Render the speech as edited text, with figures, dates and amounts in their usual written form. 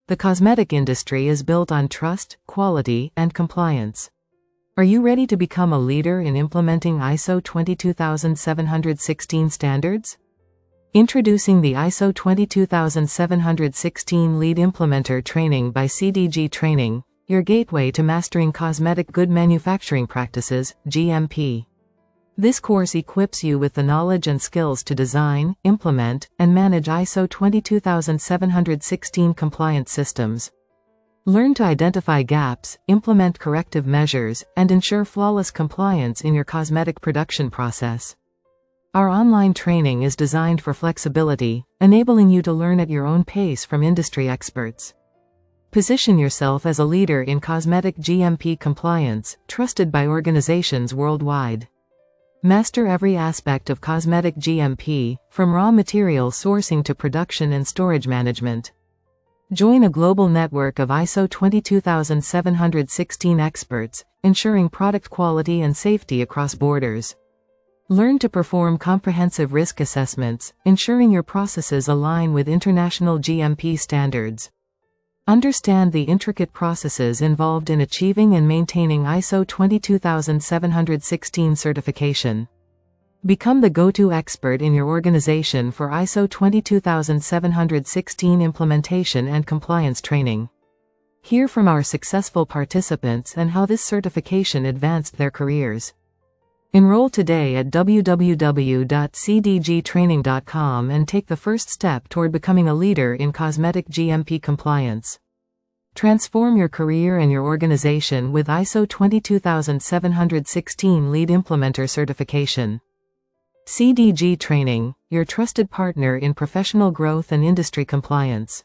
The cosmetic industry is built on trust, quality, and compliance. Are you ready to become a leader in implementing ISO 22716 standards? Introducing the ISO 22716 Lead Implementer Training by CDG Training, your gateway to mastering cosmetic good manufacturing practices, GMP. This course equips you with the knowledge and skills to design, implement, and manage ISO 22716 compliant systems. Learn to identify gaps, implement corrective measures, and ensure flawless compliance in your cosmetic production process. Our online training is designed for flexibility, enabling you to learn at your own pace from industry experts. Position yourself as a leader in cosmetic GMP compliance, trusted by organizations worldwide. Master every aspect of cosmetic GMP, from raw material sourcing to production and storage management. Join a global network of ISO 22716 experts, ensuring product quality and safety across borders. Learn to perform comprehensive risk assessments, ensuring your processes align with international GMP standards. Understand the intricate processes involved in achieving and maintaining ISO 22716 certification. Become the go-to expert in your organization for ISO 22716 implementation and compliance training. Hear from our successful participants and how this certification advanced their careers. Enroll today at www.cdgtraining.com and take the first step toward becoming a leader in cosmetic GMP compliance. Transform your career and your organization with ISO 22716 Lead Implementer certification. CDG Training, your trusted partner in professional growth and industry compliance.